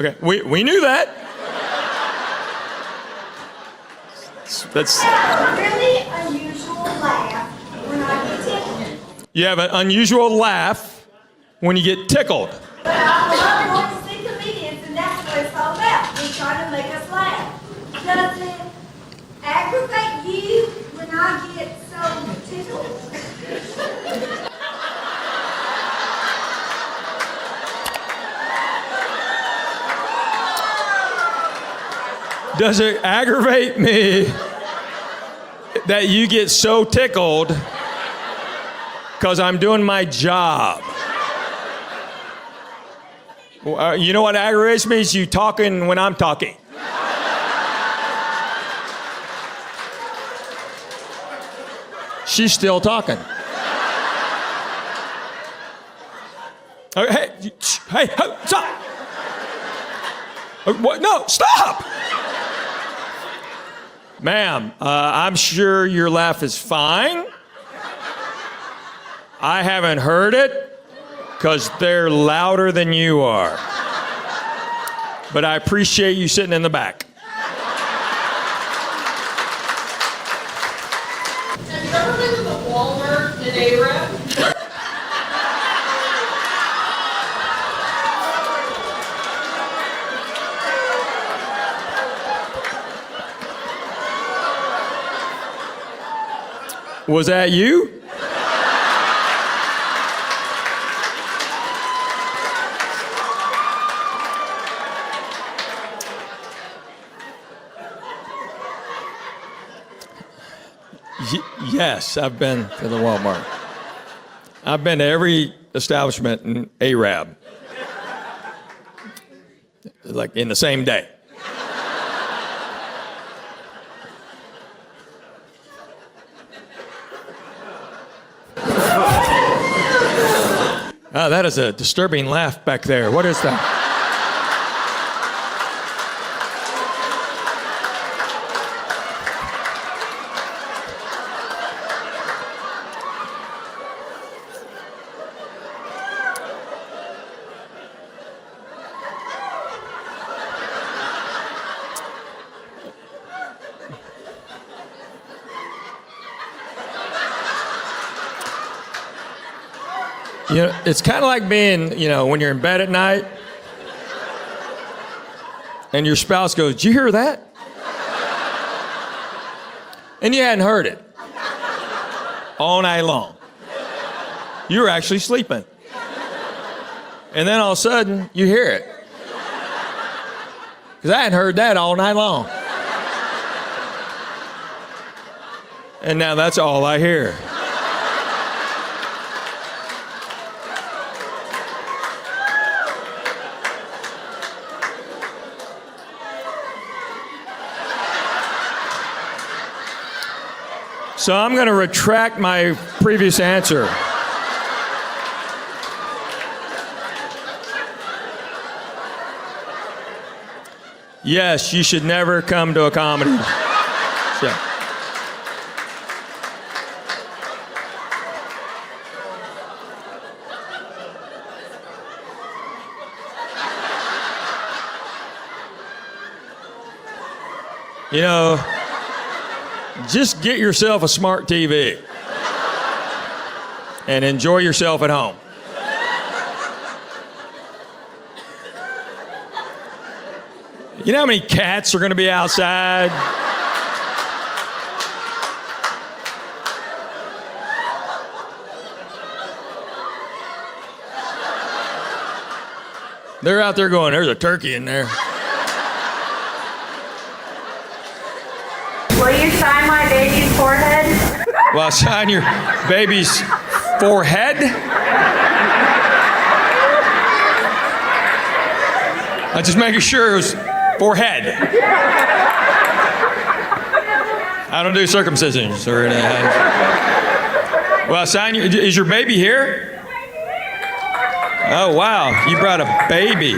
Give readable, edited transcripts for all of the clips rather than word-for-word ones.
Okay, we knew that. That's. Really unusual laugh when I get tickled. You have an unusual laugh when you get tickled. But I love going to see comedians, and that's what it's all about. We're trying to make us laugh. Does it aggravate you when I get so tickled? Does it aggravate me that you get so tickled because I'm doing my job? You know what aggravates me is you talking when I'm talking. She's still talking. Hey, stop! What? No, stop! Ma'am, I'm sure your laugh is fine. I haven't heard it because they're louder than you are. But I appreciate you sitting in the back. Have you ever been to the Walmart in Arab? Was that you? Yes, I've been to the Walmart. I've been to every establishment in Arab. Like in the same day. Oh, that is a disturbing laugh back there. What is that? You know, it's kind of like being, when you're in bed at night and your spouse goes, "Did you hear that?" And you hadn't heard it all night long. You were actually sleeping. And then all of a sudden, you hear it. Because I hadn't heard that all night long. And now that's all I hear. So I'm going to retract my previous answer. Yes, you should never come to a comedy show. Just get yourself a smart TV and enjoy yourself at home. You know how many cats are going to be outside? They're out there going, "There's a turkey in there." Will you sign my baby's forehead? Well, sign your baby's forehead? I'm just making sure it was forehead. I don't do circumcisions or anything. Well, sign your. Is your baby here? Oh, wow. You brought a baby.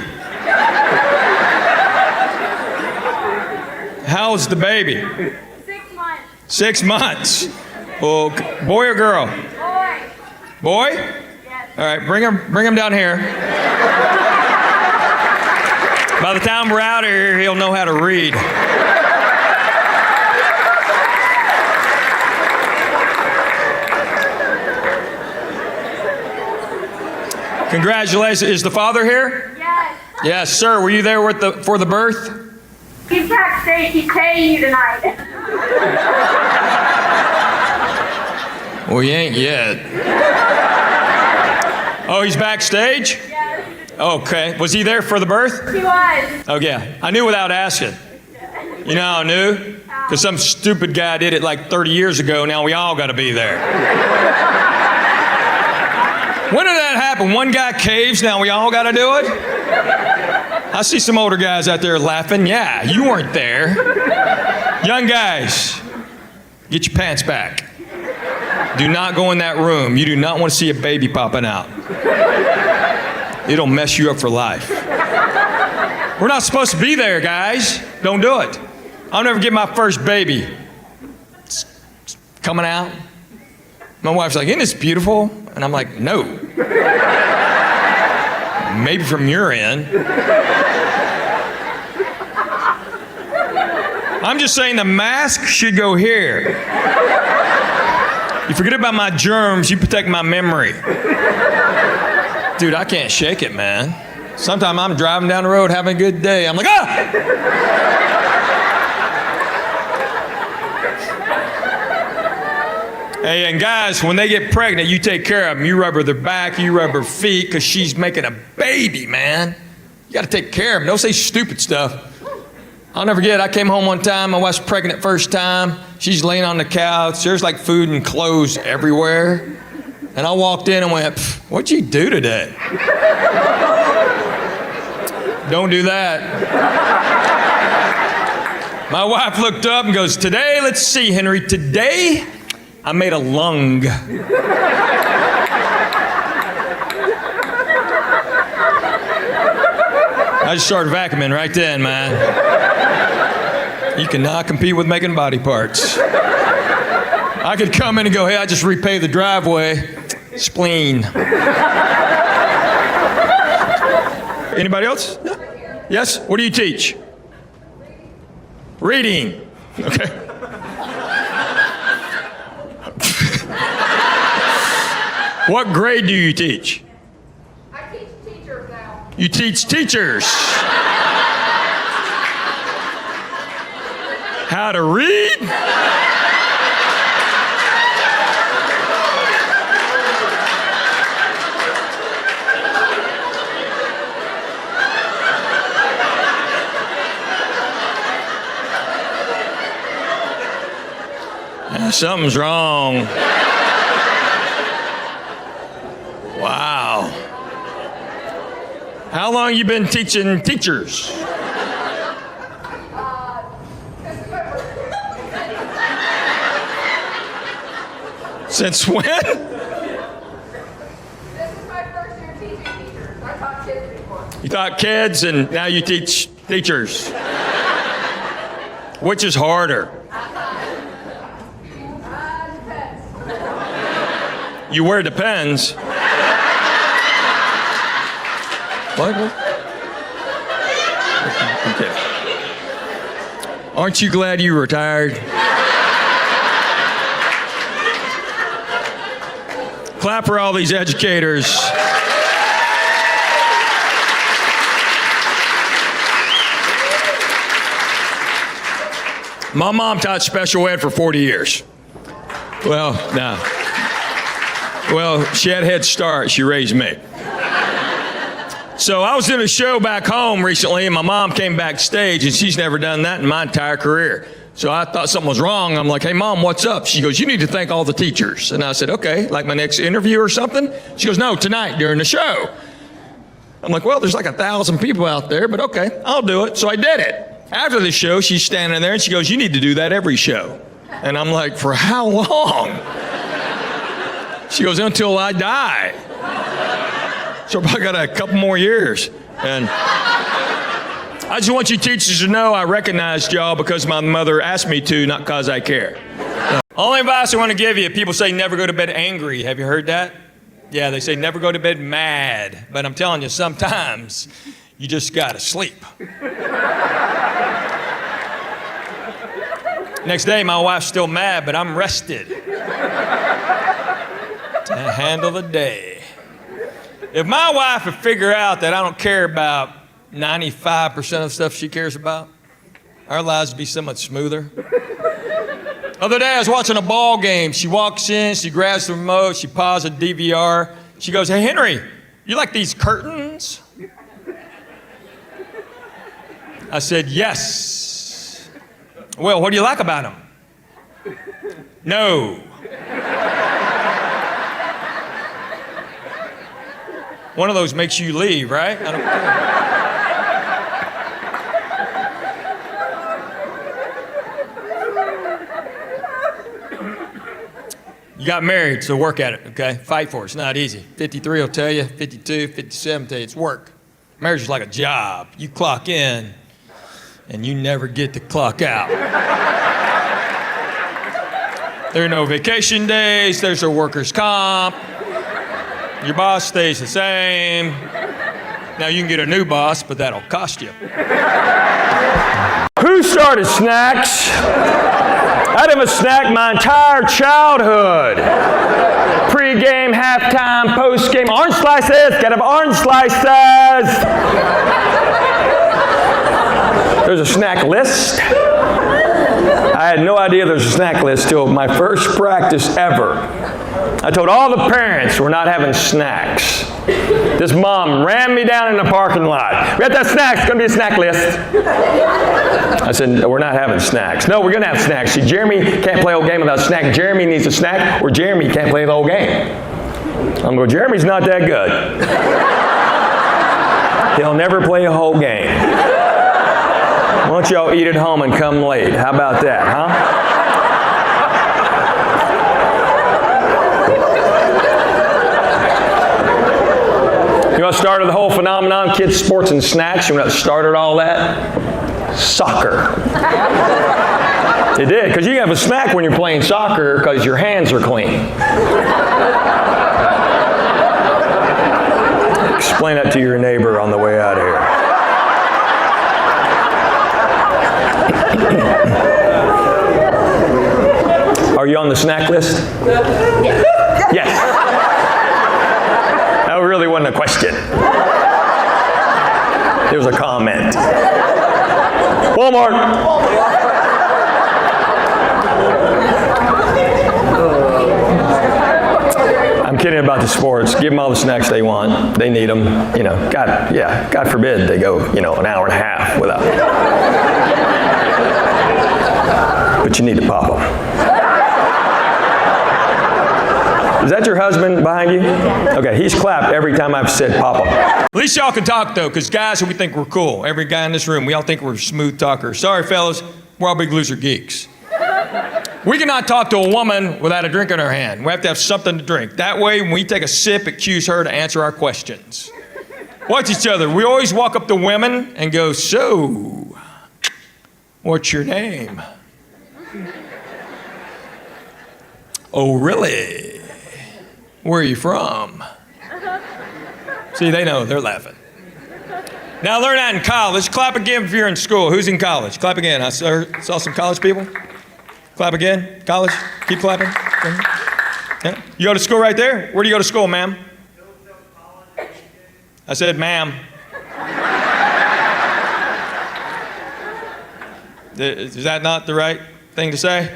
How's the baby? 6 months. 6 months. Well, boy or girl? Boy. Boy? Yes. All right, bring him down here. By the time we're out of here, he'll know how to read. Congratulations. Is the father here? Yes. Yes, sir. Were you there for the birth? He's backstage. He's paying you tonight. Well, he ain't yet. Oh, he's backstage? Yes. Okay. Was he there for the birth? He was. Oh, yeah. I knew without asking. You know how I knew? Because some stupid guy did it like 30 years ago. Now we all got to be there. When did that happen? One guy caves, now we all got to do it? I see some older guys out there laughing. Yeah, you weren't there. Young guys, get your pants back. Do not go in that room. You do not want to see a baby popping out. It'll mess you up for life. We're not supposed to be there, guys. Don't do it. I'll never get my first baby. It's coming out. My wife's like, isn't this beautiful? And I'm like, no. Maybe from your end. I'm just saying the mask should go here. You forget about my germs, you protect my memory. Dude, I can't shake it, man. Sometimes I'm driving down the road having a good day. I'm like, ah! Hey, and guys, when they get pregnant, you take care of them. You rub her their back, you rub her feet, because she's making a baby, man. You got to take care of them. Don't say stupid stuff. I'll never forget, I came home one time, my wife's pregnant first time. She's laying on the couch. There's like food and clothes everywhere. And I walked in and went, what'd you do today? Don't do that. My wife looked up and goes, today, let's see, Henry, today I made a lung. I just started vacuuming right then, man. You cannot compete with making body parts. I could come in and go, hey, I just repaved the driveway. Spleen. Anybody else? Yes? What do you teach? Reading. Okay. What grade do you teach? I teach teachers now. You teach teachers. How to read? Something's wrong. Wow. How long you been teaching teachers? Since when? This is my first year teaching teachers. I taught kids before. You taught kids and now you teach teachers. Which is harder? Depends. You wear Depends. What? Okay. Aren't you glad you retired? Clap for all these educators. My mom taught special ed for 40 years. Well, no. Well, she had a head start. She raised me. So I was in a show back home recently, and my mom came backstage, and she's never done that in my entire career. So I thought something was wrong. I'm like, hey, Mom, what's up? She goes, you need to thank all the teachers. And I said, okay, like my next interview or something? She goes, no, tonight during the show. I'm like, well, there's like 1,000 people out there, but okay, I'll do it. So I did it. After the show, she's standing there, and she goes, you need to do that every show. And I'm like, for how long? She goes, until I die. So I probably got a couple more years. And I just want you teachers to know I recognized y'all because my mother asked me to, not because I care. Only advice I want to give you, people say never go to bed angry. Have you heard that? Yeah, they say never go to bed mad, but I'm telling you, sometimes you just gotta sleep. Next day, my wife's still mad, but I'm rested to handle the day. If my wife would figure out that I don't care about 95% of the stuff she cares about, our lives would be so much smoother. Other day, I was watching a ball game. She walks in, she grabs the remote, she pauses a DVR. She goes, "Hey, Henry, you like these curtains?" I said, "Yes." "Well, what do you like about them?" "No." One of those makes you leave, right? I don't care. You got married, so work at it, okay? Fight for it. It's not easy. 53 will tell you, 52, 57 will tell you it's work. Marriage is like a job. You clock in, and you never get to clock out. There are no vacation days. There's no workers' comp. Your boss stays the same. Now, you can get a new boss, but that'll cost you. Who started snacks? I didn't have a snack my entire childhood. Pre-game, halftime, post-game. Orange slices, gotta have orange slices. There's a snack list. I had no idea there's a snack list till my first practice ever. I told all the parents we're not having snacks. This mom ran me down in the parking lot. "We got that snacks, it's gonna be a snack list." I said, "We're not having snacks." "No, we're gonna have snacks. See, Jeremy can't play a whole game without a snack. Jeremy needs a snack, or Jeremy can't play the whole game." I'm going, "Jeremy's not that good. He'll never play a whole game. Why don't y'all eat at home and come late? How about that, huh?" You know what started the whole phenomenon, kids, sports, and snacks? You know what started all that? Soccer. It did, because you have a snack when you're playing soccer because your hands are clean. Explain that to your neighbor on the way out of here. Are you on the snack list? Yes. That really wasn't a question. It was a comment. Walmart. I'm kidding about the sports. Give them all the snacks they want. They need them. You know, God forbid they go, an hour and a half without. But you need to pop them. Is that your husband behind you? Okay, he's clapped every time I've said pop him. At least y'all can talk, though, because guys, we think we're cool. Every guy in this room, we all think we're smooth talkers. Sorry, fellas, we're all big loser geeks. We cannot talk to a woman without a drink in her hand. We have to have something to drink. That way, when we take a sip, it cues her to answer our questions. Watch each other. We always walk up to women and go, "So, what's your name?" "Oh, really? Where are you from?" See, they know. They're laughing. Now, learn that in college. Clap again if you're in school. Who's in college? Clap again. I saw some college people. Clap again. College. Keep clapping. Yeah. You go to school right there? Where do you go to school, ma'am? I said, ma'am. Is that not the right thing to say?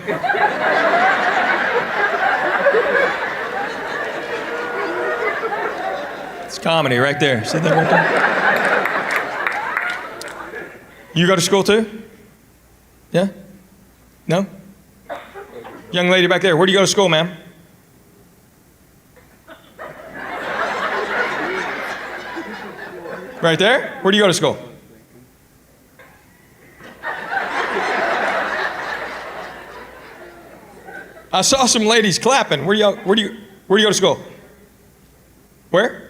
It's comedy right there. See that right there? You go to school too? Yeah? No? Young lady back there, where do you go to school, ma'am? Right there? Where do you go to school? I saw some ladies clapping. Where do you go to school? Where?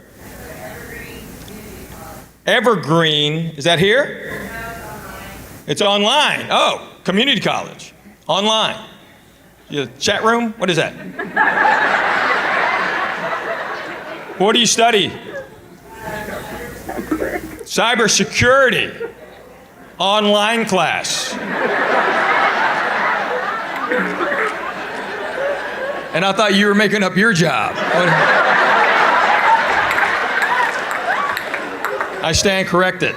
Evergreen. Is that here? It's online. Oh, community college. Online. Your chat room? What is that? What do you study? Cybersecurity. Online class. And I thought you were making up your job. I stand corrected.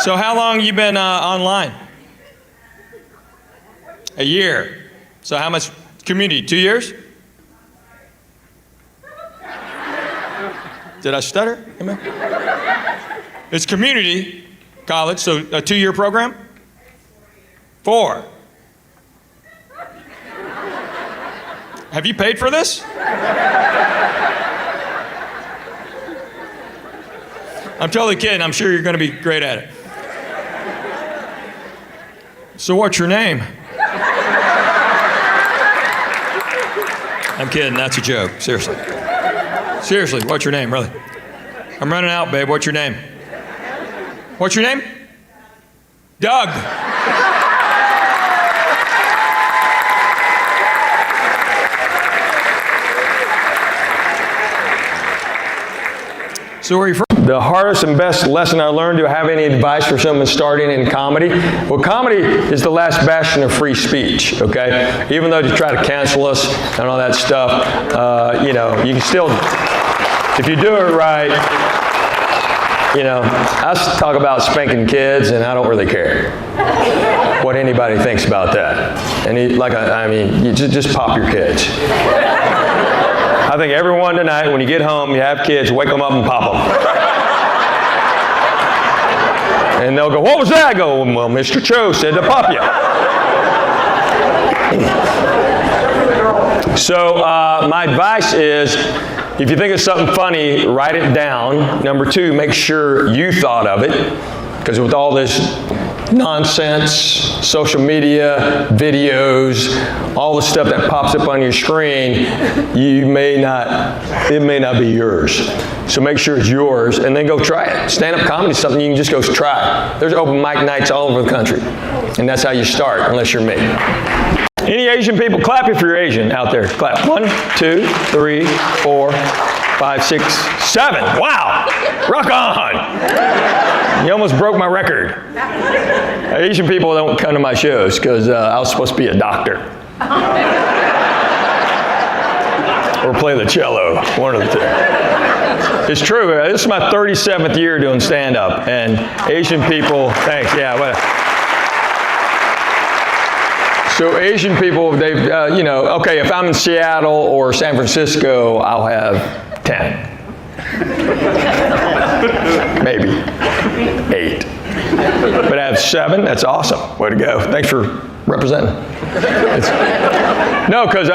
So how long you been online? A year. So how much community? 2 years? Did I stutter? Amen. It's community college, so a 2-year program? 4. Have you paid for this? I'm totally kidding. I'm sure you're going to be great at it. So what's your name? I'm kidding. That's a joke. Seriously. Seriously, what's your name, really? I'm running out, babe. What's your name? What's your name? Doug. So where are you from? The hardest and best lesson I learned. Do I have any advice for someone starting in comedy? Well, comedy is the last bastion of free speech, okay? Even though they try to cancel us and all that stuff, you can still, if you do it right, I talk about spanking kids, and I don't really care what anybody thinks about that. And you just pop your kids. I think everyone tonight, when you get home, you have kids, wake them up and pop them. And they'll go, what was that? I go, well, Mr. Cho said to pop you. So my advice is, if you think of something funny, write it down. Number 2, make sure you thought of it. Because with all this nonsense, social media, videos, all the stuff that pops up on your screen, it may not be yours. So make sure it's yours, and then go try it. Stand-up comedy is something you can just go try. There's open mic nights all over the country, and that's how you start, unless you're me. Any Asian people? Clap if you're Asian out there. Clap. 1, 2, 3, 4, 5, 6, 7. Wow! Rock on! You almost broke my record. Asian people don't come to my shows because I was supposed to be a doctor. Or play the cello. One of the two. It's true. This is my 37th year doing stand-up. And Asian people, thanks. Yeah. So Asian people, they've, okay, if I'm in Seattle or San Francisco, I'll have 10. Maybe 8. But I have 7. That's awesome. Way to go. Thanks for representing. No, because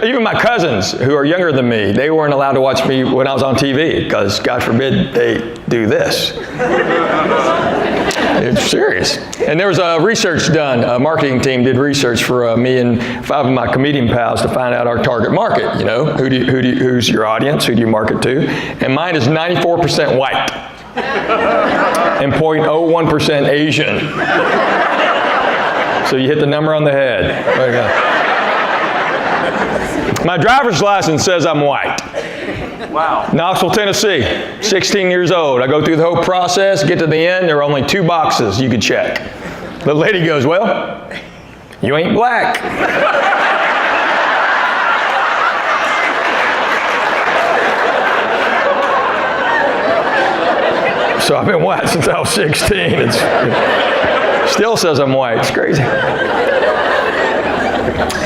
even my cousins who are younger than me, they weren't allowed to watch me when I was on TV because, God forbid, they do this. It's serious. And there was research done. A marketing team did research for me and 5 of my comedian pals to find out our target market. Who's your audience? Who do you market to? And mine is 94% white and 0.01% Asian. So you hit the number on the head. There you go. My driver's license says I'm white. Wow. Knoxville, Tennessee, 16 years old. I go through the whole process, get to the end, there are only 2 boxes you could check. The lady goes, well, you ain't black. So I've been white since I was 16. It still says I'm white. It's crazy.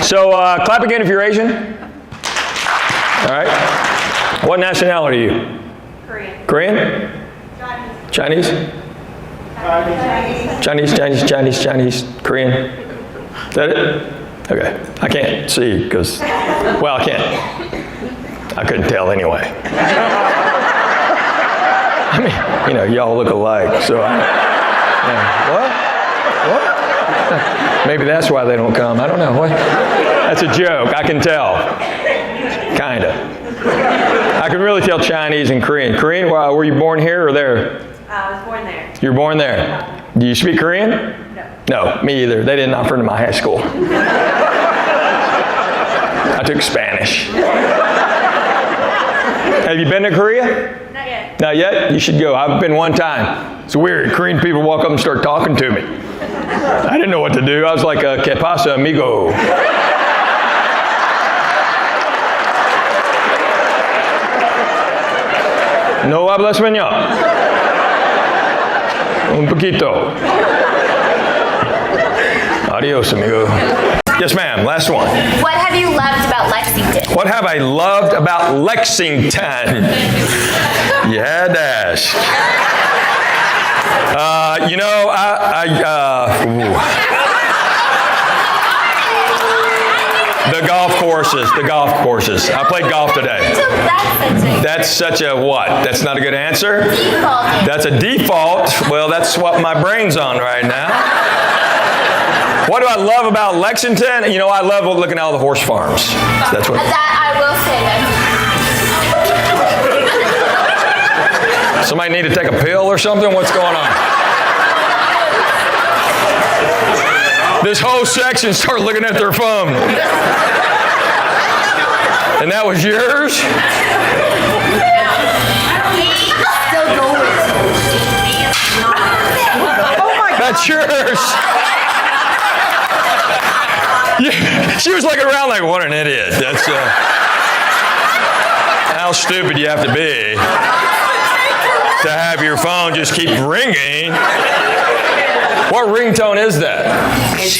So clap again if you're Asian. All right. What nationality are you? Korean. Korean? Chinese. Chinese, Korean. Is that it? Okay. I can't see because, well, I can't. I couldn't tell anyway. I mean, y'all look alike, so what? Maybe that's why they don't come. I don't know. What? That's a joke. I can tell. Kinda. I can really tell Chinese and Korean. Korean, were you born here or there? I was born there. You were born there. Do you speak Korean? No, me either. They didn't offer it in my high school. I took Spanish. Have you been to Korea? Not yet. Not yet? You should go. I've been one time. It's weird. Korean people walk up and start talking to me. I didn't know what to do. I was like, ¿Qué pasa, amigo? No habla español. Un poquito. Adios, amigo. Yes, ma'am. Last one. What have you loved about Lexington? What have I loved about Lexington? Yeah, Dash. The golf courses. I played golf today. That's such a what? That's not a good answer? Default. That's a default. Well, that's what my brain's on right now. What do I love about Lexington? You know, I love looking at all the horse farms. That's what. That I will say that. Somebody need to take a pill or something? What's going on? This whole section started looking at their phone. And that was yours? That's yours. Yeah, she was looking around like, what an idiot. That's how stupid you have to be to have your phone just keep ringing. What ringtone is that? It's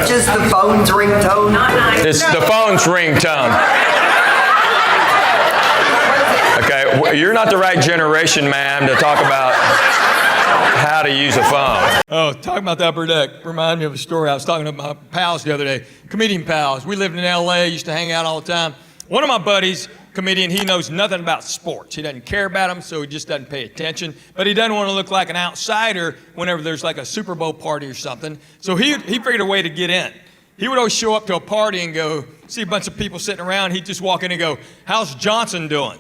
just the phone's ringtone. It's the phone's ringtone. Okay, you're not the right generation, ma'am, to talk about how to use a phone. Oh, talking about the upper deck reminded me of a story. I was talking to my pals the other day, comedian pals. We lived in LA, used to hang out all the time. One of my buddies, comedian, he knows nothing about sports. He doesn't care about them, so he just doesn't pay attention. But he doesn't want to look like an outsider whenever there's like a Super Bowl party or something. So he figured a way to get in. He would always show up to a party and go, see a bunch of people sitting around. He'd just walk in and go, how's Johnson doing?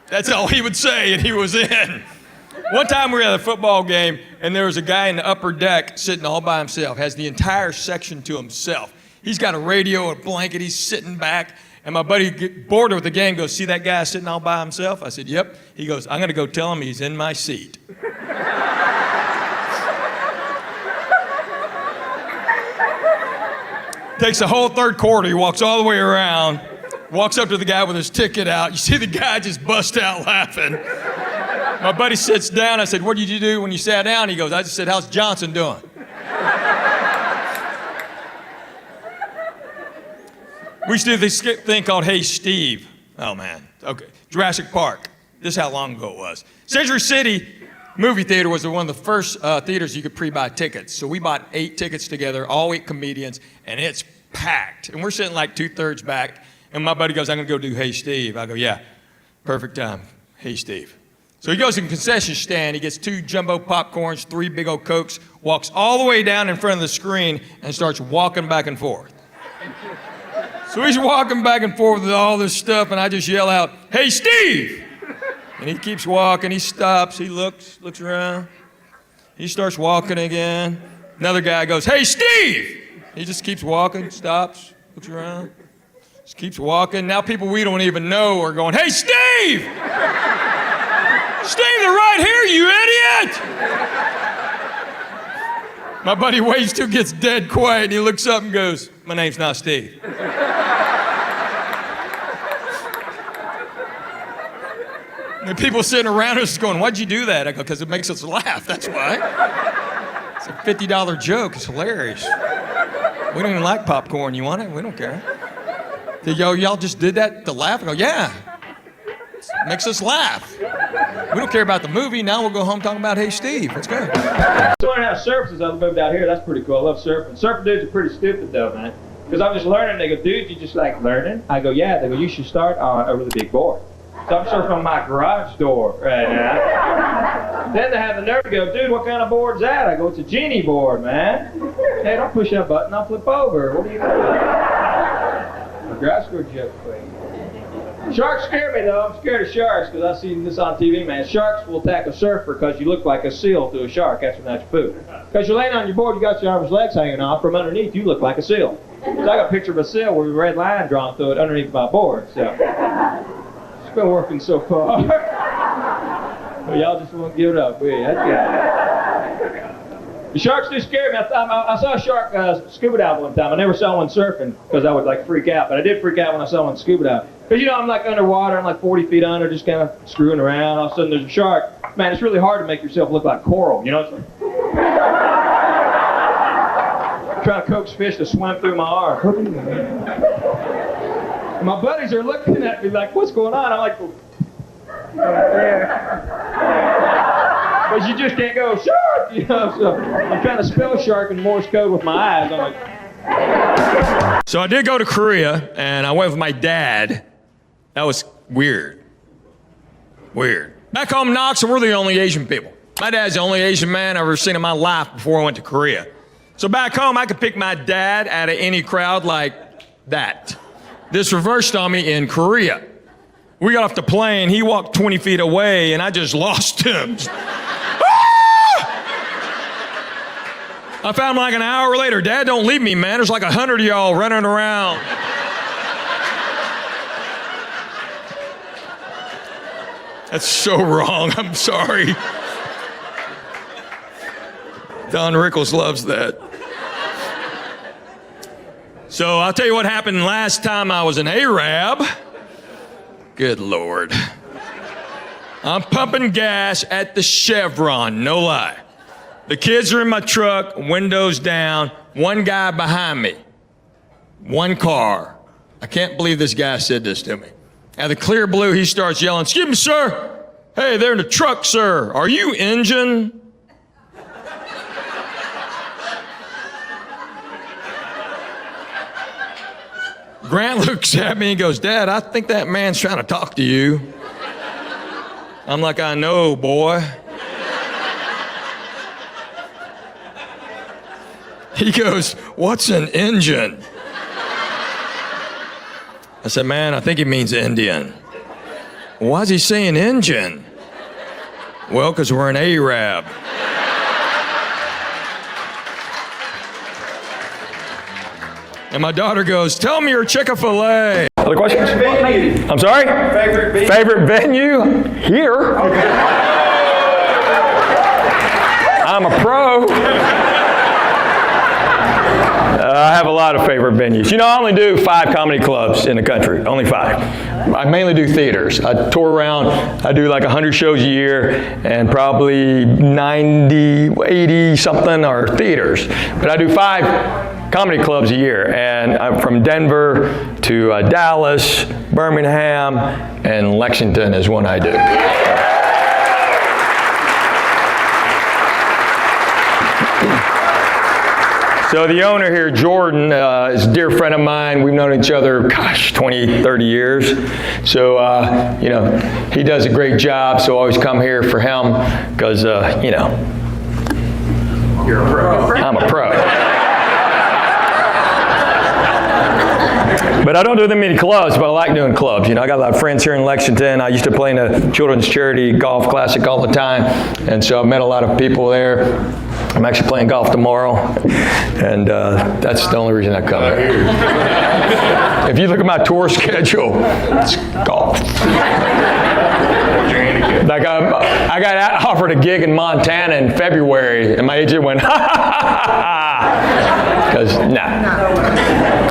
That's all he would say, and he was in. One time we were at a football game, and there was a guy in the upper deck sitting all by himself, has the entire section to himself. He's got a radio, a blanket, he's sitting back, and my buddy, bored with the game, goes, see that guy sitting all by himself? I said, yep. He goes, I'm going to go tell him he's in my seat. Takes the whole third quarter, he walks all the way around, walks up to the guy with his ticket out. You see the guy just bust out laughing. My buddy sits down. I said, what did you do when you sat down? He goes, I just said, how's Johnson doing? We used to do this thing called Hey Steve. Oh man, okay. Jurassic Park. This is how long ago it was. Century City movie theater was one of the first theaters you could pre-buy tickets. So we bought 8 tickets together, all 8 comedians, and it's packed. And we're sitting like 2/3 back. And my buddy goes, I'm gonna go do Hey Steve. I go, yeah, perfect time. Hey Steve. So he goes to the concession stand, he gets 2 jumbo popcorns, 3 big old Cokes, walks all the way down in front of the screen and starts walking back and forth. So he's walking back and forth with all this stuff, and I just yell out, hey Steve! And he keeps walking, he stops, he looks around. He starts walking again. Another guy goes, hey Steve! He just keeps walking, stops, looks around. Just keeps walking. Now people we don't even know are going, hey Steve! Steve, they're right here, you idiot! My buddy waits till it gets dead quiet and he looks up and goes, my name's not Steve. And people sitting around us going, why'd you do that? I go, because it makes us laugh, that's why. It's a $50 joke, it's hilarious. We don't even like popcorn, you want it? We don't care. They go, y'all just did that to laugh? I go, yeah. It makes us laugh. We don't care about the movie, now we'll go home talking about Hey Steve, let's go. I learned how to surf since I moved out here. That's pretty cool. I love surfing. Surfing dudes are pretty stupid though, man. Because I'm just learning. They go, dude, you just like learning? I go, yeah. They go, you should start on a really big board. So I'm surfing on my garage door right now. Then they have the nerve to go, dude, what kind of board's that? I go, it's a genie board, man. Hey, don't push that button, I'll flip over. What are you doing? A garage door joke for you. Sharks scare me though. I'm scared of sharks because I've seen this on TV, man. Sharks will attack a surfer because you look like a seal to a shark. That's when that's your food. Because you're laying on your board, you got your arms and legs hanging off. From underneath, you look like a seal. So I got a picture of a cell with a red line drawn through it underneath my board. So it's been working so far. But y'all just won't give it up, will you? That's good. The sharks do scare me. I saw a shark scuba dive one time. I never saw one surfing because I would like freak out. But I did freak out when I saw one scuba dive. Because I'm like underwater. I'm like 40 feet under, just kind of screwing around. All of a sudden there's a shark. Man, it's really hard to make yourself look like coral. It's like trying to coax fish to swim through my arm. And my buddies are looking at me like, what's going on? I'm like, but you just can't go, shark! So I'm trying to spell shark in Morse code with my eyes. I'm like. So I did go to Korea, and I went with my dad. That was weird. Weird. Back home in Knoxville, we're the only Asian people. My dad's the only Asian man I've ever seen in my life before I went to Korea. So back home, I could pick my dad out of any crowd like that. This reversed on me in Korea. We got off the plane, he walked 20 feet away, and I just lost him. I found him like an hour later. Dad, don't leave me, man. There's like 100 of y'all running around. That's so wrong. I'm sorry. Don Rickles loves that. So I'll tell you what happened last time I was an Arab. Good Lord. I'm pumping gas at the Chevron, no lie. The kids are in my truck, windows down, one guy behind me, one car. I can't believe this guy said this to me. Out of the clear blue, he starts yelling, "Excuse me, sir. Hey, they're in the truck, sir. Are you engine?" Grant looks at me and goes, "Dad, I think that man's trying to talk to you." I'm like, "I know, boy." He goes, "What's an engine?" I said, "Man, I think he means Indian." "Why is he saying engine?" "Well, because we're an Arab." And my daughter goes, "Tell me your Chick-fil-A." Other questions? I'm sorry? Favorite venue? Here. I'm a pro. I have a lot of favorite venues. I only do 5 comedy clubs in the country, only 5. I mainly do theaters. I tour around, I do like 100 shows a year, and probably 90, 80 something are theaters. But I do 5 comedy clubs a year, and I'm from Denver to Dallas, Birmingham, and Lexington is one I do. So the owner here, Jordan, is a dear friend of mine. We've known each other, 20, 30 years. So, he does a great job, so I always come here for him because, You're a pro. I'm a pro. But I don't do that many clubs, but I like doing clubs. I got a lot of friends here in Lexington. I used to play in a children's charity golf classic all the time, and so I've met a lot of people there. I'm actually playing golf tomorrow, and that's the only reason I come here. If you look at my tour schedule, it's golf. Like I got offered a gig in Montana in February, and my agent went, "Ha ha ha ha," because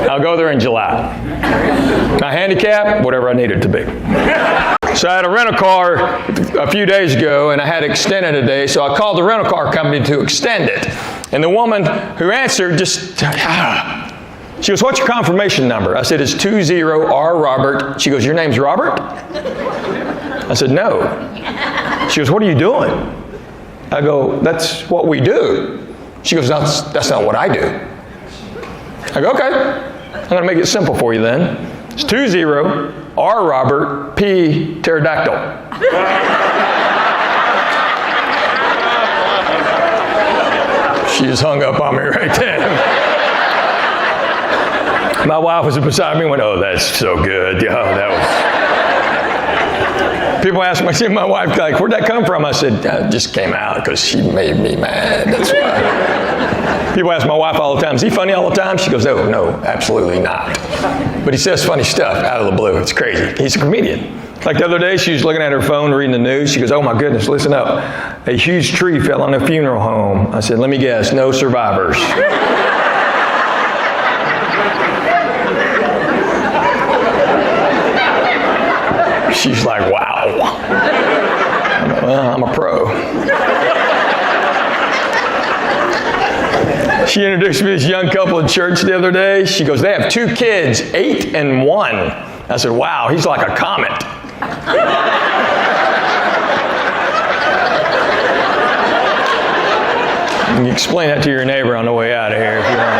I'll go there in July. My handicap, whatever I need it to be. So I had a rental car a few days ago, and I had it extended today, so I called the rental car company to extend it. And the woman who answered just, she goes, "What's your confirmation number?" I said, "It's 20R Robert." She goes, "Your name's Robert?" I said, "No." She goes, "What are you doing?" I go, "That's what we do." She goes, "That's not what I do." I go, "Okay, I'm going to make it simple for you then. It's 20R Robert, P pterodactyl." She just hung up on me right then. My wife was beside me and went, "Oh, that's so good." Yeah, that was. People ask me, I see my wife, like, where'd that come from? I said, it just came out because she made me mad. That's why. People ask my wife all the time, is he funny all the time? She goes, oh, no, absolutely not. But he says funny stuff out of the blue. It's crazy. He's a comedian. Like the other day, she was looking at her phone, reading the news. She goes, oh my goodness, listen up. A huge tree fell on a funeral home. I said, let me guess, no survivors. She's like, wow. Well, I'm a pro. She introduced me to this young couple at church the other day. She goes, they have 2 kids, 8 and 1. I said, wow, he's like a comet. You can explain that to your neighbor on the way out of here if you want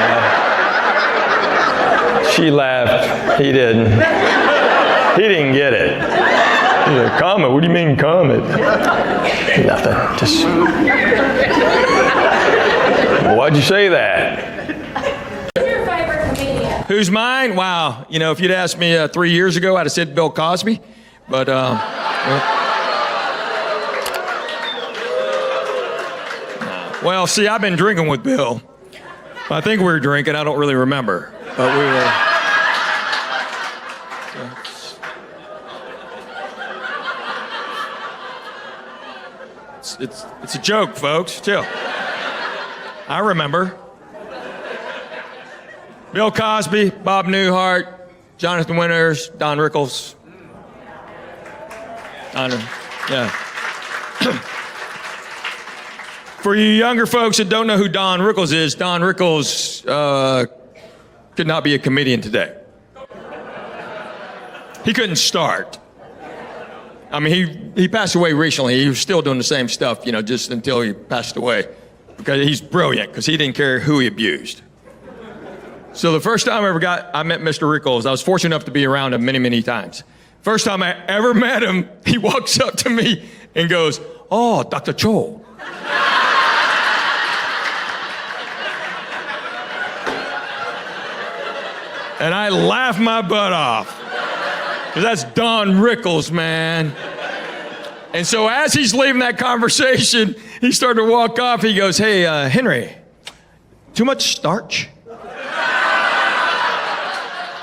to. She laughed. He didn't. He didn't get it. He's like, comet? What do you mean comet? Nothing. Just. Why'd you say that? Who's your favorite comedian? Who's mine? Wow. You know, if you'd asked me 3 years ago, I'd have said Bill Cosby. But, well, see, I've been drinking with Bill. I think we were drinking. I don't really remember. But we were. It's a joke, folks. Chill. I remember. Bill Cosby, Bob Newhart, Jonathan Winters, Don Rickles. Yeah. For you younger folks that don't know who Don Rickles is, Don Rickles could not be a comedian today. He couldn't start. I mean, he passed away recently. He was still doing the same stuff, you know, just until he passed away. Because he's brilliant, because he didn't care who he abused. So the first time I met Mr. Rickles, I was fortunate enough to be around him many, many times. First time I ever met him, he walks up to me and goes, oh, Dr. Cho. And I laughed my butt off. Because that's Don Rickles, man. And so as he's leaving that conversation, he started to walk off. He goes, hey, Henry, too much starch?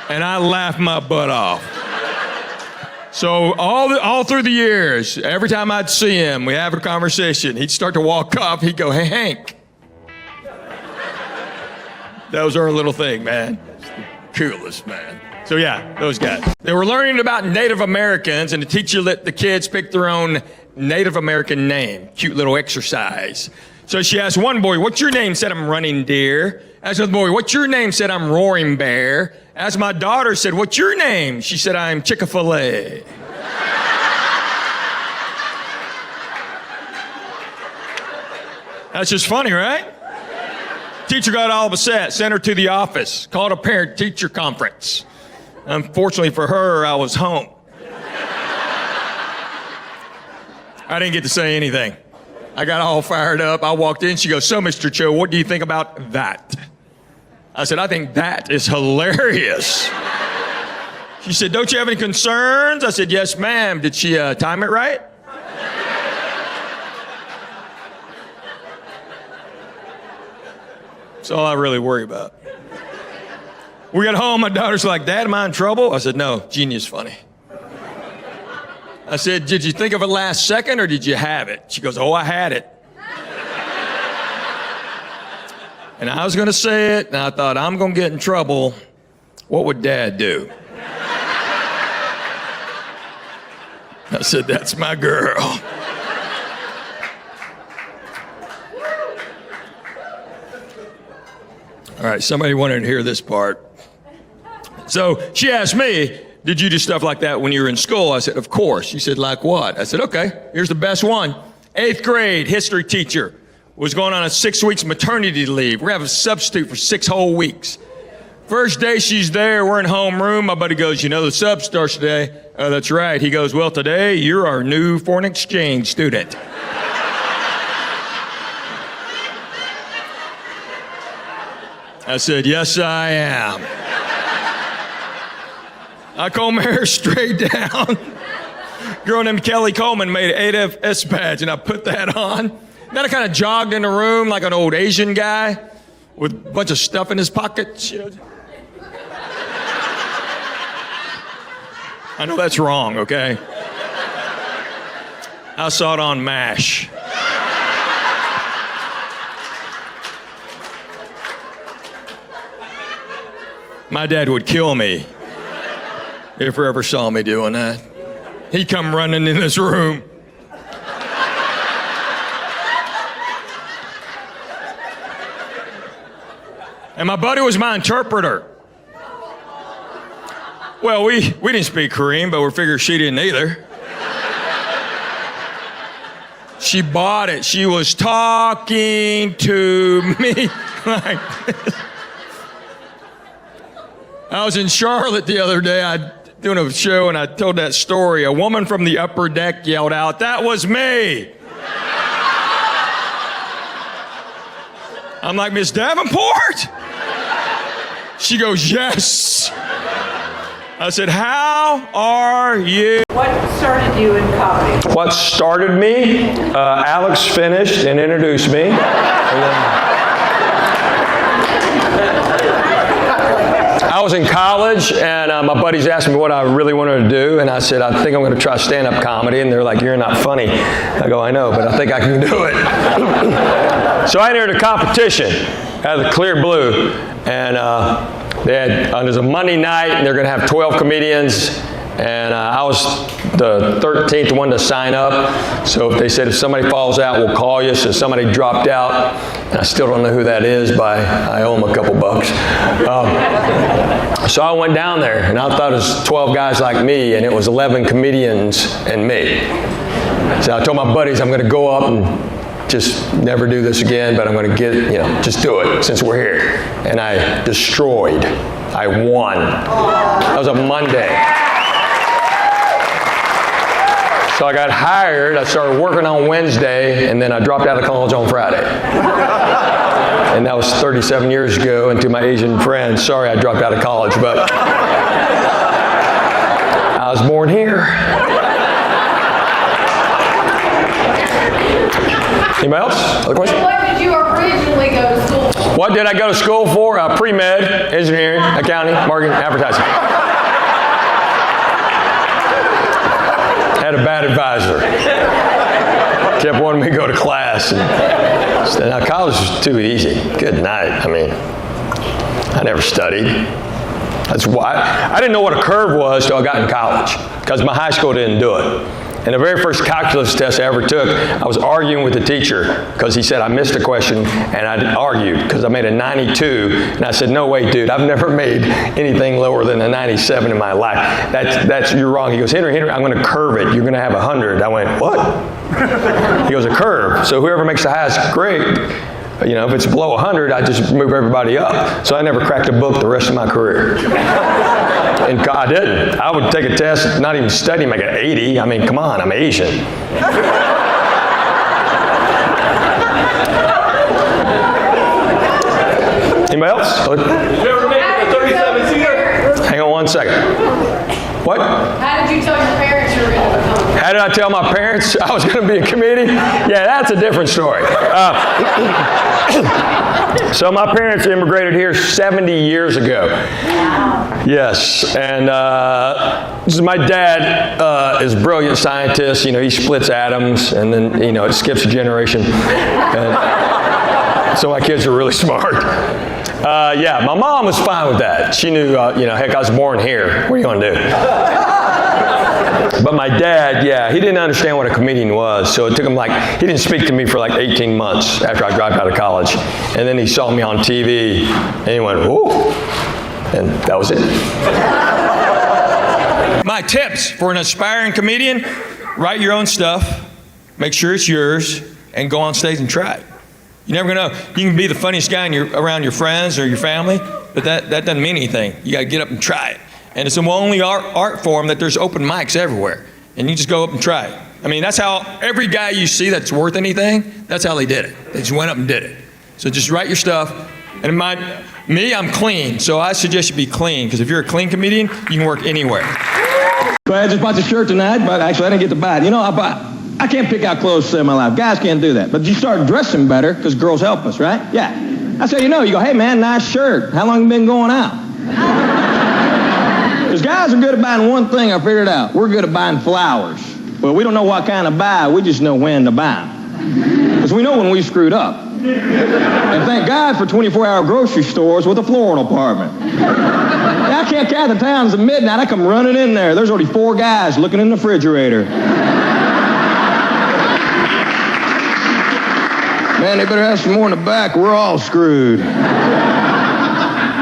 And I laughed my butt off. So all through the years, every time I'd see him, we have a conversation, he'd start to walk off. He'd go, hey, Hank. That was our little thing, man. Coolest, man. So yeah, those guys. They were learning about Native Americans, and the teacher let the kids pick their own Native American name. Cute little exercise. So she asked one boy, what's your name? Said, I'm Running Deer. Asked another boy, what's your name? Said, I'm Roaring Bear. Asked my daughter, said, what's your name? She said, I'm Chick-fil-A. That's just funny, right? Teacher got all upset, sent her to the office, called a parent-teacher conference. Unfortunately for her, I was home. I didn't get to say anything. I got all fired up. I walked in. She goes, so, Mr. Cho, what do you think about that? I said, I think that is hilarious. She said, don't you have any concerns? I said, yes, ma'am. Did she time it right? That's all I really worry about. We got home, my daughter's like, Dad, am I in trouble? I said, no, genius funny. I said, did you think of it last second or did you have it? She goes, oh, I had it. And I was gonna say it, and I thought, I'm gonna get in trouble. What would Dad do? I said, that's my girl. All right, somebody wanted to hear this part. So she asked me, did you do stuff like that when you were in school? I said, of course. She said, like what? I said, okay, here's the best one. 8th grade history teacher was going on a 6 weeks maternity leave. We're having a substitute for 6 whole weeks. First day she's there, we're in homeroom. My buddy goes, you know, the sub starts today. Oh, that's right. He goes, well, today you're our new foreign exchange student. I said, yes, I am. I comb my hair straight down, girl named Kelly Coleman made an AFS badge, and I put that on. Then I kind of jogged in the room like an old Asian guy with a bunch of stuff in his pockets. You know? I know that's wrong, okay? I saw it on MASH. My dad would kill me if he ever saw me doing that. He'd come running in this room. And my buddy was my interpreter. Well, we didn't speak Korean, but we figured she didn't either. She bought it. She was talking to me like this. I was in Charlotte the other day. I doing a show, and I told that story. A woman from the upper deck yelled out, "That was me!" I'm like, "Miss Davenport?" She goes, "Yes." I said, "How are you?" What started you in comedy? What started me? Alex finished and introduced me. I was in college, and my buddies asked me what I really wanted to do, and I said, "I think I'm going to try stand-up comedy." And they're like, "You're not funny." I go, "I know, but I think I can do it." So I entered a competition out of the Clear Blue, and there's a Monday night, and they're going to have 12 comedians, and I was the 13th one to sign up. So they said if somebody falls out, we'll call you. So somebody dropped out, and I still don't know who that is, but I owe them a couple bucks. So I went down there, and I thought it was 12 guys like me, and it was 11 comedians and me. So I told my buddies I'm going to go up and just never do this again, but I'm going to just do it since we're here. And I destroyed. I won. That was a Monday. So I got hired. I started working on Wednesday, and then I dropped out of college on Friday. And that was 37 years ago. And to my Asian friends, sorry I dropped out of college, but I was born here. Anybody else? Other questions? What did you originally go to school for? What did I go to school for? Pre-med, engineering, accounting, marketing, advertising. Had a bad advisor. Kept wanting me to go to class. Now, college was too easy. Good night. I mean, I never studied. That's why I didn't know what a curve was till I got in college, because my high school didn't do it. And the very first calculus test I ever took, I was arguing with the teacher because he said I missed a question, and I argued because I made a 92. And I said, "No way, dude, I've never made anything lower than a 97 in my life. You're wrong." He goes, Henry, I'm going to curve it. You're going to have 100. I went, "What?" He goes, "A curve. So whoever makes the highest grade, if it's below 100, I just move everybody up." So I never cracked a book the rest of my career. And I didn't. I would take a test, not even study, make an 80. I mean, come on, I'm Asian. Anybody else? You ever make it a 37-seater? Hang on one second. What? How did you tell your parents you were going to become? How did I tell my parents I was going to be a comedian? Yeah, that's a different story. So my parents immigrated here 70 years ago. Yes, and my dad is a brilliant scientist. He splits atoms, and then it skips a generation. And so my kids are really smart. Yeah, my mom was fine with that. She knew, heck, I was born here. What are you going to do? But my dad, he didn't understand what a comedian was. So it took him he didn't speak to me for 18 months after I dropped out of college. And then he saw me on TV, and he went, "Whoa." And that was it. My tips for an aspiring comedian: write your own stuff, make sure it's yours, and go on stage and try it. You never know. You can be the funniest guy around your friends or your family, but that doesn't mean anything. You got to get up and try it. And it's the only art form that there's open mics everywhere. And you just go up and try it. I mean, that's how every guy you see that's worth anything, that's how they did it. They just went up and did it. So just write your stuff. And I'm clean, so I suggest you be clean, because if you're a clean comedian, you can work anywhere. I just bought the shirt tonight, but actually I didn't get to buy it. You know, I can't pick out clothes to save my life. Guys can't do that. But you start dressing better because girls help us, right? Yeah. That's how you know. You go, hey, man, nice shirt. How long you been going out? Because guys are good at buying one thing, I figured out. We're good at buying flowers. Well, we don't know what kind to buy. We just know when to buy them. Because we know when we screwed up. And thank God for 24-hour grocery stores with a floral department. I can't count the towns at midnight. I come running in there. There's already 4 guys looking in the refrigerator. Man, they better have some more in the back. We're all screwed.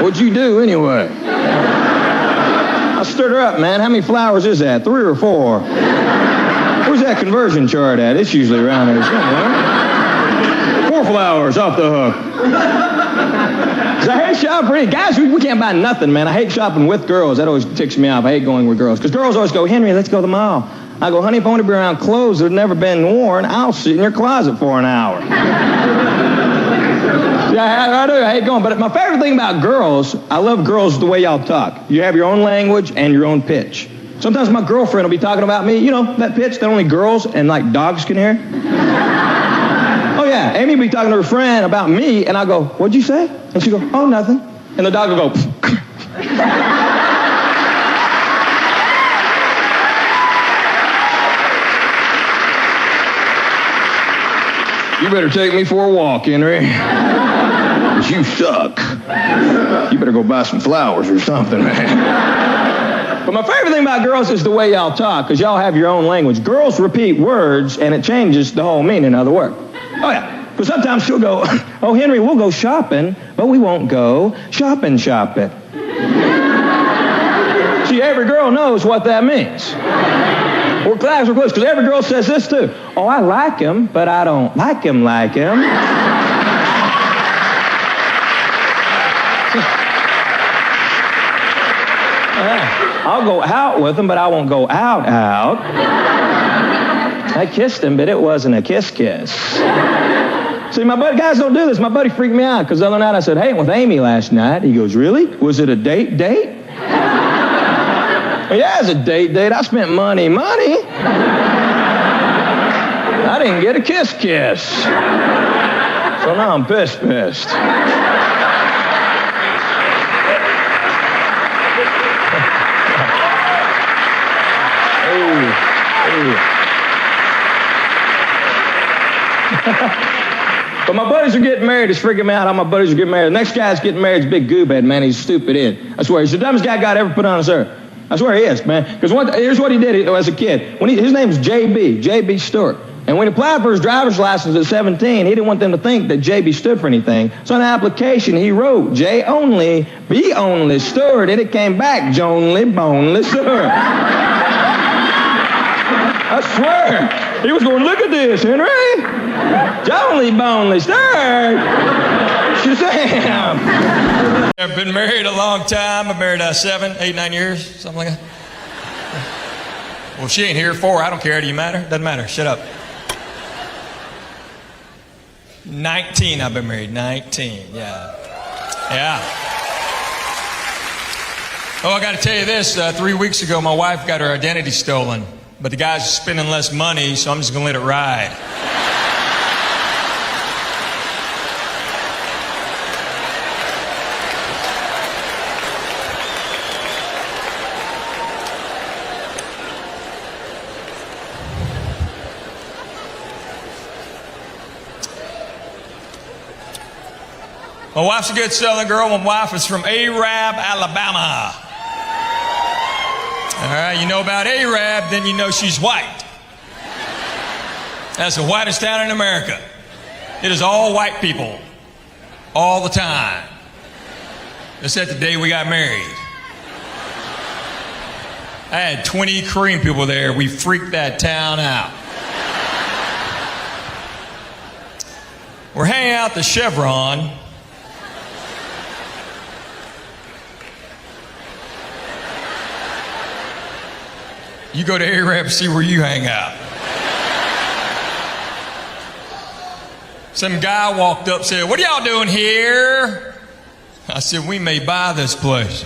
What'd you do anyway? I stirred her up, man. How many flowers is that? 3 or 4? Where's that conversion chart at? It's usually around here somewhere. 4 flowers off the hook. I hate shopping. Guys, we can't buy nothing, man. I hate shopping with girls. That always ticks me off. I hate going with girls. Because girls always go, Henry, let's go to the mall. I go, honey, if I want to be around clothes that have never been worn, I'll sit in your closet for an hour. Yeah, I do. I hate going. But my favorite thing about girls, I love girls the way y'all talk. You have your own language and your own pitch. Sometimes my girlfriend will be talking about me, you know, that pitch that only girls and, like, dogs can hear. Oh, yeah. Amy will be talking to her friend about me, and I'll go, what'd you say? And she'll go, oh, nothing. And the dog will go, you better take me for a walk, Henry. 'Cause you suck. You better go buy some flowers or something, man. But my favorite thing about girls is the way y'all talk, because y'all have your own language. Girls repeat words, and it changes the whole meaning of the word. Oh, yeah. Because sometimes she'll go, oh, Henry, we'll go shopping, but we won't go shopping. See, every girl knows what that means. We're close, because every girl says this, too. Oh, I like him, but I don't like him. I'll go out with him, but I won't go out. I kissed him, but it wasn't a kiss. See, my buddy, guys don't do this. My buddy freaked me out, because the other night I said, hey, I went with Amy last night. He goes, really? Was it a date? Yeah, it's a date. I spent money. I didn't get a kiss. So now I'm pissed. But my buddies are getting married. It's freaking me out how my buddies are getting married. The next guy's getting married is Big Goobhead, man. He's stupid in. I swear, he's the dumbest guy God ever put on this earth. I swear he is, man. Because here's what he did as a kid. His name's J.B. Stewart. And when he applied for his driver's license at 17, he didn't want them to think that J.B. stood for anything. So on the application, he wrote J only, B only, Stewart, and it came back Jonely, Boneless Stewart. I swear. He was going, look at this, Henry. Jonely, Boneless Stewart. Shazam. I've been married a long time. I've married 7, 8, 9 years, something like that. Well, she ain't here. 4, I don't care. Do you matter? Doesn't matter. Shut up. 19 I've been married. 19, yeah. Oh, I got to tell you this. 3 weeks ago, my wife got her identity stolen. But the guy's spending less money, so I'm just going to let it ride. My wife's a good Southern girl. My wife is from Arab, Alabama. All right, you know about Arab, then you know she's white. That's the whitest town in America. It is all white people, all the time. Except the day we got married. I had 20 Korean people there. We freaked that town out. We're hanging out at the Chevron. You go to Arab, see where you hang out. Some guy walked up, said, what are y'all doing here? I said, we may buy this place.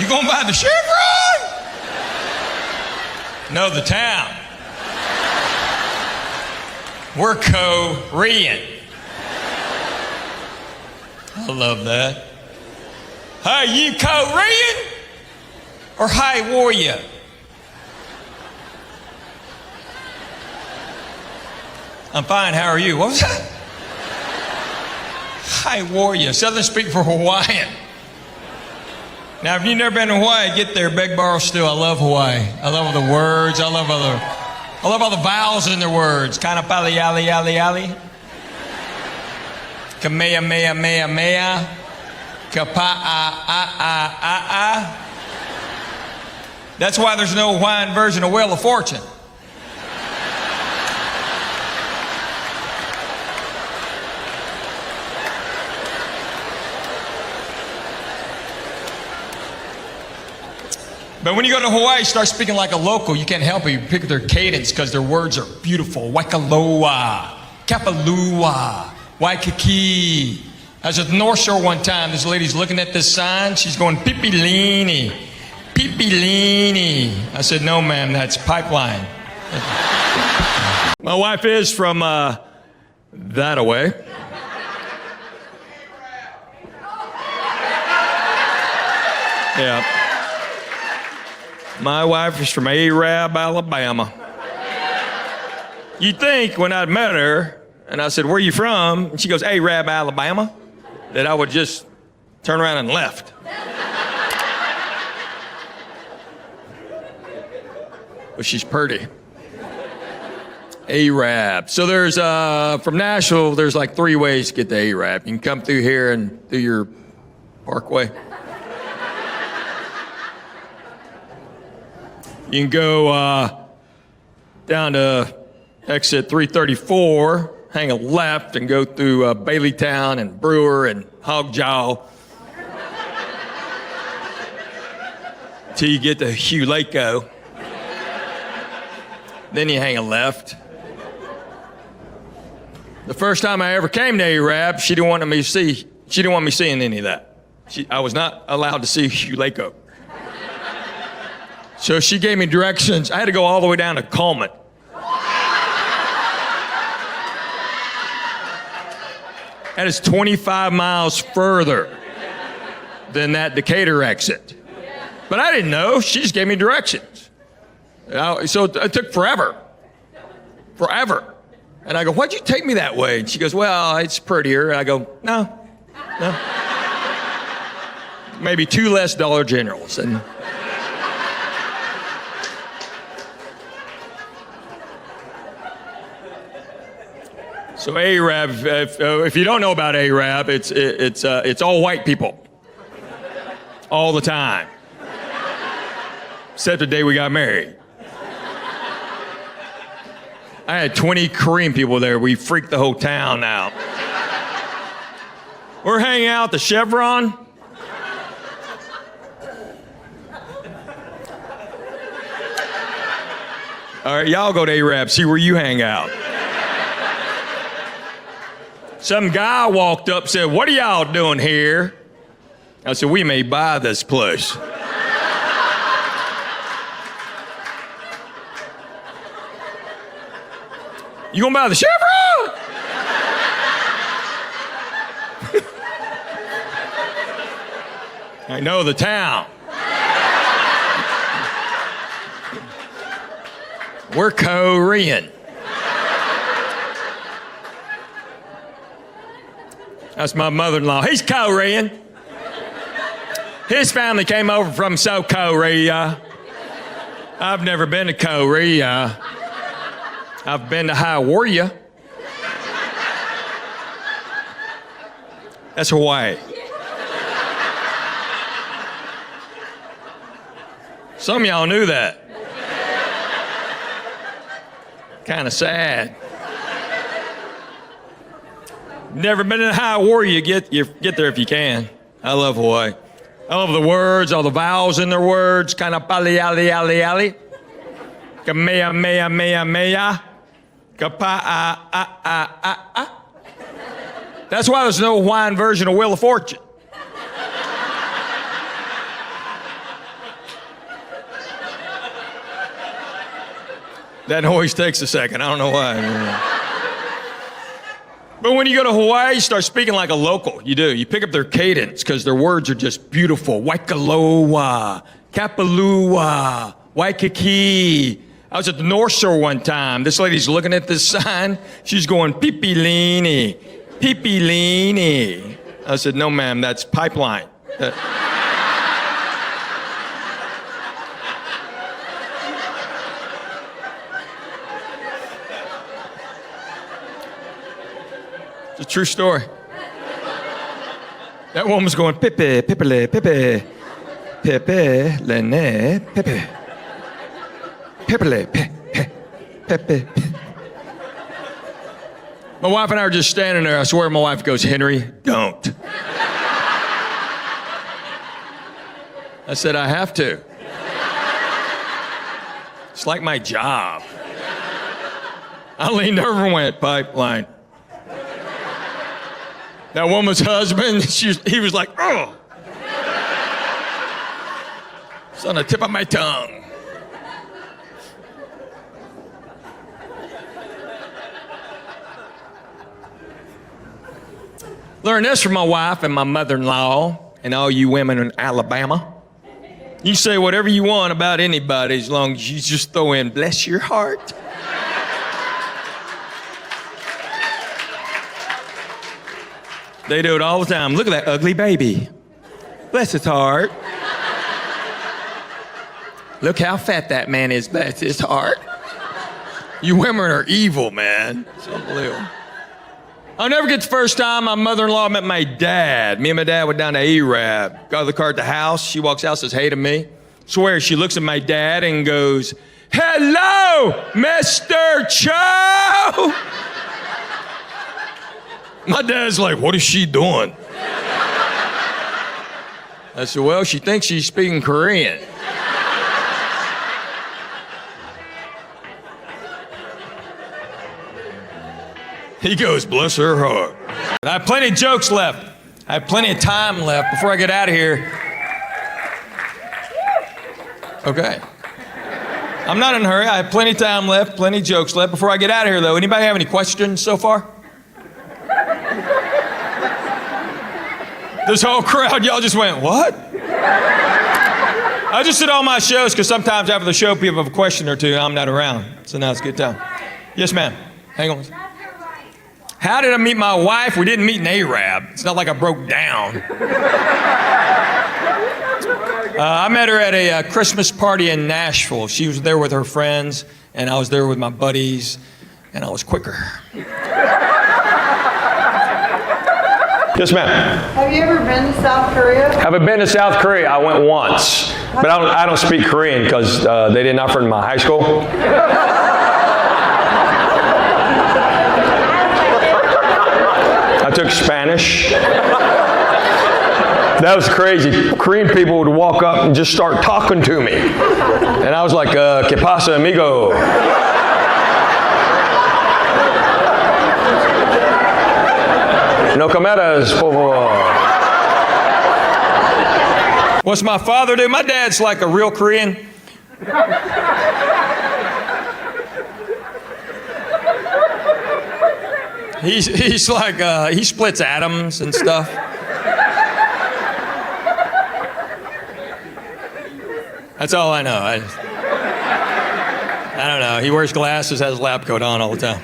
You going by the Chevron? No, the town. We're Korean. I love that. Hey, you Korean? Or hi warrior? I'm fine, how are you? What was that? Hi warrior, Southern speak for Hawaiian. Now, if you've never been to Hawaii, get there, beg, borrow, steal. I love Hawaii. I love all the words. I love all the vowels in their words. Kana pali ali ali ali. Kamea mea mea mea. Kapa a. That's why there's no Hawaiian version of Wheel of Fortune. But when you go to Hawaii, start speaking like a local. You can't help it. You pick their cadence because their words are beautiful. Waikaloa, Kapalua, Waikiki. I was at the North Shore one time. This lady's looking at this sign. She's going, Pipilini, Pipilini. I said, no, ma'am, that's pipeline. My wife is from that away. Yeah. My wife is from Arab, Alabama. You'd think when I'd met her, and I said, where are you from? And she goes, Arab, Alabama, that I would just turn around and left. But she's pretty. Arab. So there's, from Nashville, there's like 3 ways to get to Arab. You can come through here and do your Parkway. You can go down to exit 334, hang a left, and go through Baileytown and Brewer and Hogjaw till you get to Hugh Lako. Then you hang a left. The first time I ever came to Arab, she didn't want me seeing any of that. I was not allowed to see Hugh Lako. So she gave me directions. I had to go all the way down to Coleman. That is 25 miles further than that Decatur exit. But I didn't know. She just gave me directions. So it took forever. Forever. And I go, why'd you take me that way? And she goes, well, it's prettier. And I go, no. Maybe 2 less Dollar Generals. And so Arab, if you don't know about Arab, it's all white people, all the time, except the day we got married. I had 20 Korean people there. We freaked the whole town out. We're hanging out at the Chevron. All right, y'all go to Arab, see where you hang out. Some guy walked up and said, what are y'all doing here? I said, we may buy this place. You gonna buy the Chevron? I know the town. We're Korean. That's my mother-in-law. He's Korean. His family came over from South Korea. I've never been to Korea. I've been to Hawaii. That's Hawaii. Some of y'all knew that. Kind of sad. Never been in Hawaii. You get there if you can. I love Hawaii. I love the words, all the vowels in their words. Kind of pali ali ali ali. Kamea mea mea mea. Kapa a. That's why there's no Hawaiian version of Wheel of Fortune. That always takes a second. I don't know why. But when you go to Hawaii, you start speaking like a local. You do. You pick up their cadence because their words are just beautiful. Waikoloa, Kapalua, Waikiki. I was at the North Shore one time. This lady's looking at this sign. She's going, Pipilini, Pipilini. I said, no, ma'am, that's pipeline. It's a true story. That woman was going, Pepe, Pepele, Pepe, Pepe, Lene, Pepe, Pepele, Pepe. My wife and I were just standing there. I swear my wife goes, Henry, don't. I said, I have to. It's like my job. I leaned over and went, pipeline. That woman's husband, he was like, oh. It's on the tip of my tongue. Learn this from my wife and my mother-in-law and all you women in Alabama. You say whatever you want about anybody as long as you just throw in, bless your heart. They do it all the time. Look at that ugly baby. Bless his heart. Look how fat that man is. Bless his heart. You women are evil, man. It's unbelievable. I'll never get the first time my mother-in-law met my dad. Me and my dad went down to Arab. Got the car at the house. She walks out, says hey to me. Swear, she looks at my dad and goes, hello, Mr. Cho. My dad's like, what is she doing? I said, well, she thinks she's speaking Korean. He goes, bless her heart. I have plenty of jokes left. I have plenty of time left before I get out of here. Okay. I'm not in a hurry. I have plenty of time left, plenty of jokes left. Before I get out of here, though, anybody have any questions so far? This whole crowd, y'all just went, what? I just did all my shows because sometimes after the show, people have a question or two. I'm not around. So now it's a good time. Yes, ma'am. Hang on. How did I meet my wife? We didn't meet in Arab. It's not like I broke down. I met her at a Christmas party in Nashville. She was there with her friends, and I was there with my buddies, and I was quicker. Yes, ma'am. Have you ever been to South Korea? Have I been to South Korea? I went once, but I don't speak Korean because they didn't offer it in my high school. I took Spanish. That was crazy. Korean people would walk up and just start talking to me. And I was like, ¿Qué pasa, amigo? No cometas, por favor. What's my father do? My dad's like a real Korean. He's like, he splits atoms and stuff. That's all I know. I don't know. He wears glasses, has a lab coat on all the time.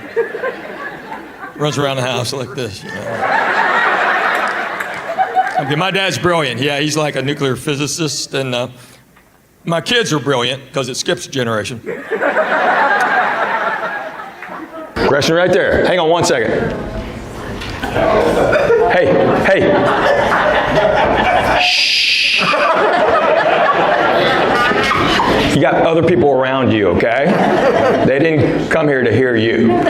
Runs around the house like this, you know. Okay, my dad's brilliant. Yeah, he's like a nuclear physicist, and my kids are brilliant because it skips a generation. Question right there. Hang on one second. Hey. Shh. You got other people around you, okay? They didn't come here to hear you.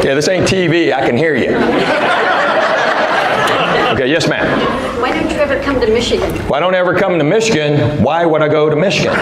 Yeah, this ain't TV. I can hear you. Okay, yes, ma'am. Why don't you ever come to Michigan? Why don't I ever come to Michigan? Why would I go to Michigan?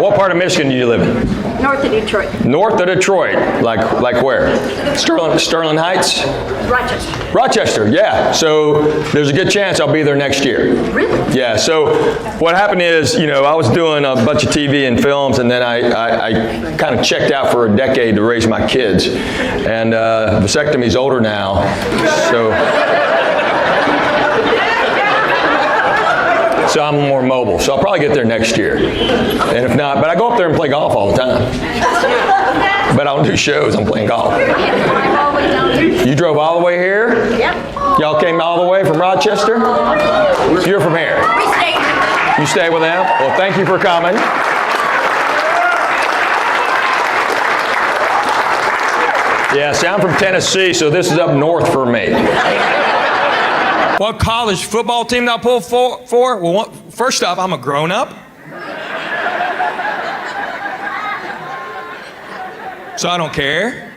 What part of Michigan do you live in? North of Detroit. North of Detroit. Like where? Sterling Heights? Rochester. Rochester, yeah. So there's a good chance I'll be there next year. Really? Yeah, so what happened is, I was doing a bunch of TV and films, and then I kind of checked out for a decade to raise my kids. And vasectomy's older now, so I'm more mobile. So I'll probably get there next year. And if not, but I go up there and play golf all the time. But I don't do shows, I'm playing golf. You drove all the way here? Yep. Y'all came all the way from Rochester? You're from here? We stayed. You stay with them? Well, thank you for coming. Yeah, see, I'm from Tennessee, so this is up north for me. What college football team did I pull for? Well, first off, I'm a grown-up. So I don't care.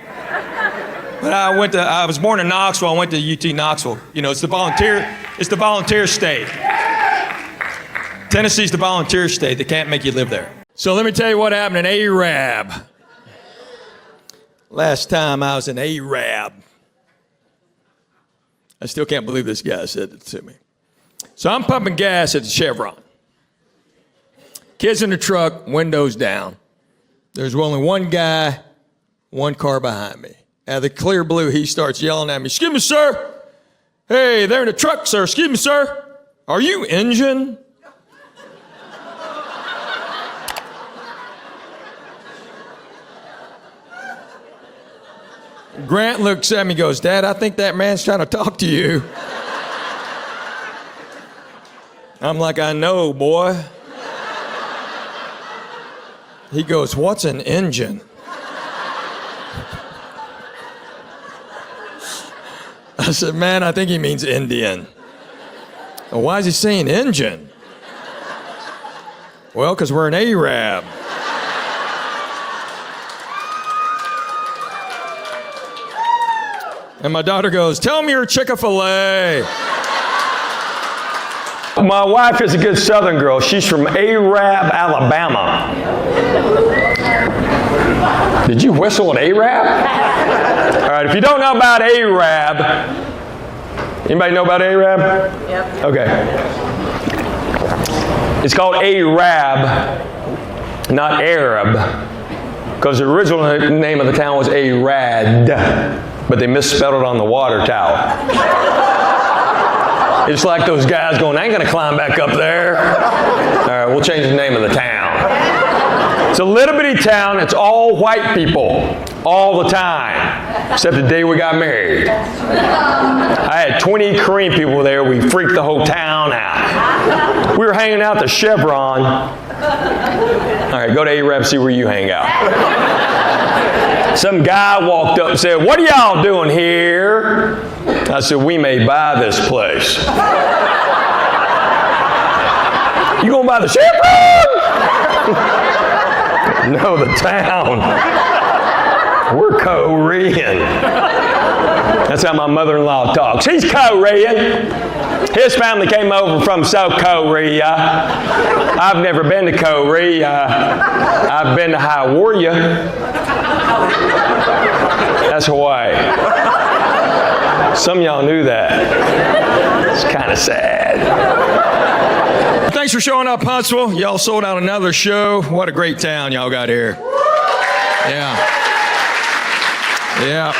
But I was born in Knoxville. I went to UT Knoxville. It's the volunteer state. Tennessee's the volunteer state. They can't make you live there. So let me tell you what happened in Arab. Last time I was in Arab. I still can't believe this guy said it to me. So I'm pumping gas at the Chevron. Kids in the truck, windows down. There's only one guy, one car behind me. Out of the clear blue, he starts yelling at me, "Excuse me, sir. Hey, they're in the truck, sir. Excuse me, sir. Are you engine?" Grant looks at me and goes, "Dad, I think that man's trying to talk to you." I'm like, "I know, boy." He goes, "What's an engine?" I said, "Man, I think he means Indian." "Well, why is he saying engine?" "Well, because we're an Arab." And my daughter goes, "Tell me you're Chick-fil-A." My wife is a good Southern girl. She's from Arab, Alabama. Did you whistle at Arab? All right, if you don't know about Arab, anybody know about Arab? Yep. Okay. It's called Arab, not Arab, because the original name of the town was Arad, but they misspelled it on the water tower. It's like those guys going, "I ain't gonna climb back up there." All right, we'll change the name of the town. It's a little bitty town. It's all white people all the time, except the day we got married. I had 20 Korean people there. We freaked the whole town out. We were hanging out at the Chevron. All right, go to Arab, see where you hang out. Some guy walked up and said, "What are y'all doing here?" I said, "We may buy this place." "You gonna buy the Chevron?" "No, the town. We're Korean." That's how my mother-in-law talks. He's Korean. His family came over from South Korea. I've never been to Korea. I've been to Hawaii. That's Hawaii. Some of y'all knew that. It's kind of sad. Thanks for showing up, Huntsville. Y'all sold out another show. What a great town y'all got here. Yeah. Yeah.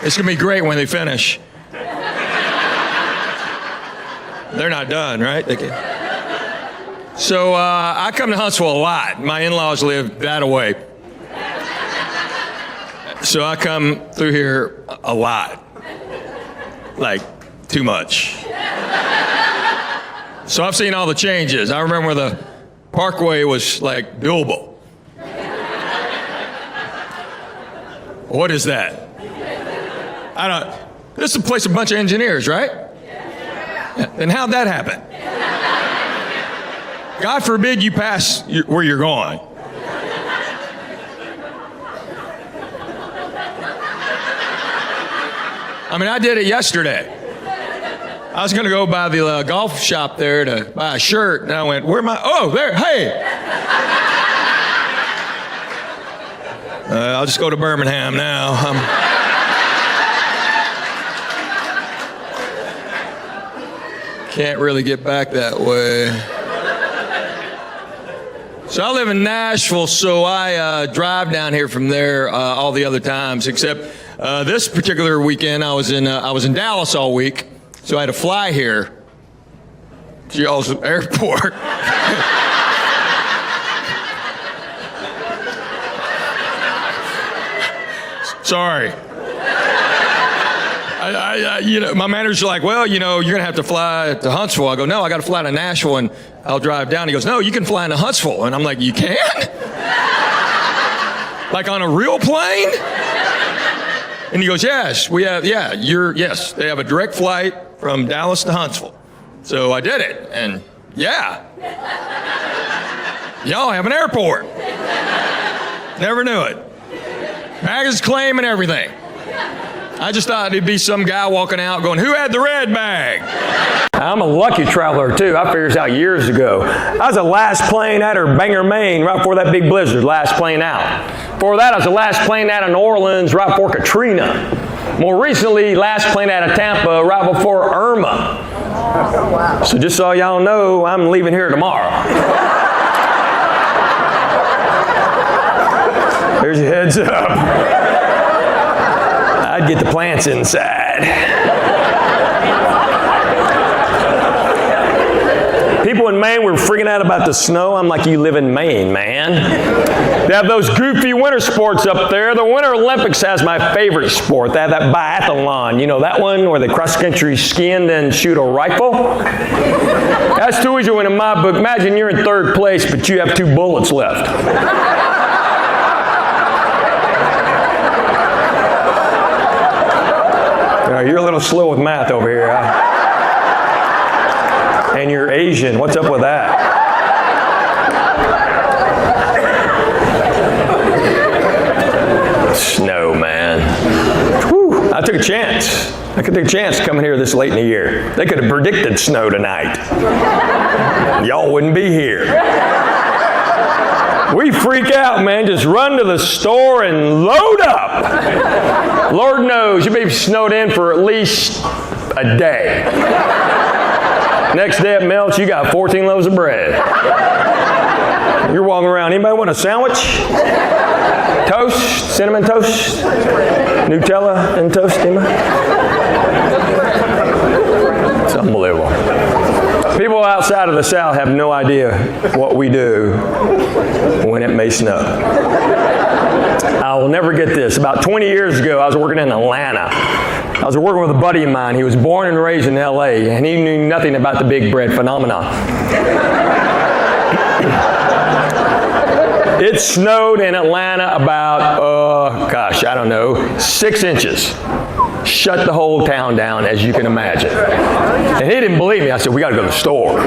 It's going to be great when they finish. They're not done, right? So I come to Huntsville a lot. My in-laws live that away. So I come through here a lot. Like, too much. So I've seen all the changes. I remember the Parkway was like buildable. What is that? This is a place of a bunch of engineers, right? Yeah. And how'd that happen? God forbid you pass where you're going. I mean, I did it yesterday. I was going to go by the golf shop there to buy a shirt, and I went, where am I? Oh, there, hey! I'll just go to Birmingham now. Can't really get back that way. So I live in Nashville, so I drive down here from there all the other times, except this particular weekend I was in Dallas all week, so I had to fly here to y'all's airport. Sorry. My manager's like, well, you're going to have to fly to Huntsville. I go, no, I got to fly to Nashville and I'll drive down. He goes, no, you can fly into Huntsville. And I'm like, you can? Like on a real plane? And he goes, yes, yes, they have a direct flight from Dallas to Huntsville. So I did it. And yeah, y'all have an airport. Never knew it. Baggage claim and everything. I just thought it'd be some guy walking out going, who had the red bag? I'm a lucky traveler, too. I figured this out years ago. I was the last plane out of Bangor, Maine, right before that big blizzard, last plane out. Before that, I was the last plane out of New Orleans, right before Katrina. More recently, last plane out of Tampa, right before Irma. So just so y'all know, I'm leaving here tomorrow. There's your heads up. I'd get the plants inside. People in Maine were freaking out about the snow. I'm like, you live in Maine, man. They have those goofy winter sports up there. The Winter Olympics has my favorite sport. They have that biathlon. You know that one where they cross-country ski and then shoot a rifle? That's too easy to win in my book. Imagine you're in third place, but you have 2 bullets left. You're a little slow with math over here, huh? And you're Asian. What's up with that? Snow, man. Whew, I took a chance. I could take a chance coming here this late in the year. They could have predicted snow tonight. Y'all wouldn't be here. We freak out, man. Just run to the store and load up. Lord knows, you'll be snowed in for at least a day. Next day it melts, you got 14 loaves of bread. You're walking around. Anybody want a sandwich? Toast? Cinnamon toast? Nutella and toast? Anybody? It's unbelievable. People outside of the South have no idea what we do when it may snow. I will never get this. About 20 years ago, I was working in Atlanta. I was working with a buddy of mine. He was born and raised in L.A., and he knew nothing about the big bread phenomenon. It snowed in Atlanta about, 6 inches. Shut the whole town down, as you can imagine. And he didn't believe me. I said, we got to go to the store.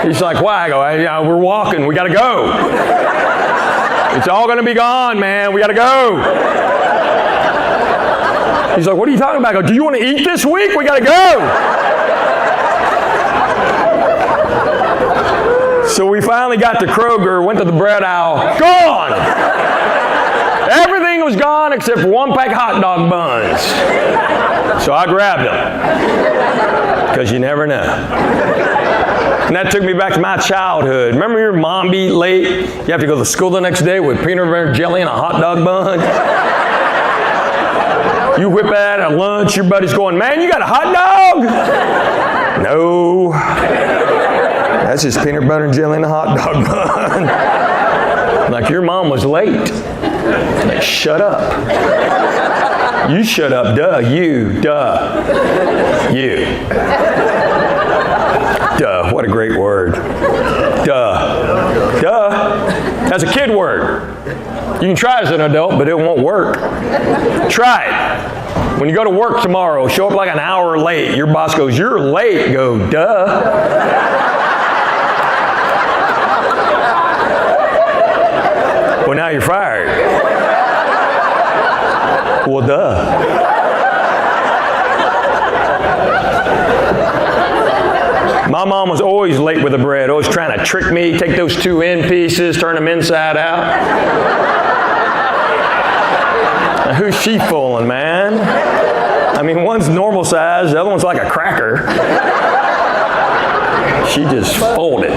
He's like, why? I go, we're walking. We got to go. It's all going to be gone, man. We got to go. He's like, what are you talking about? I go, do you want to eat this week? We got to go. So we finally got to Kroger, went to the bread aisle. Gone! Everything was gone except for 1 pack of hot dog buns. So I grabbed them. Because you never know. And that took me back to my childhood. Remember your mom be late? You have to go to school the next day with peanut butter jelly and a hot dog bun? You whip that at lunch, your buddy's going, man, you got a hot dog? No. That's just peanut butter and jelly and a hot dog bun. Like your mom was late. Like, shut up. You shut up, duh. You, duh. You. Duh, what a great word. Duh. Duh. That's a kid word. You can try as an adult, but it won't work. Try it. When you go to work tomorrow, show up like an hour late. Your boss goes, you're late. Go, duh. Well, now you're fired. Well, duh. My mom was always late with the bread, always trying to trick me, take those 2 end pieces, turn them inside out. Now, who's she fooling, man? I mean, one's normal size, the other one's like a cracker. She just folded.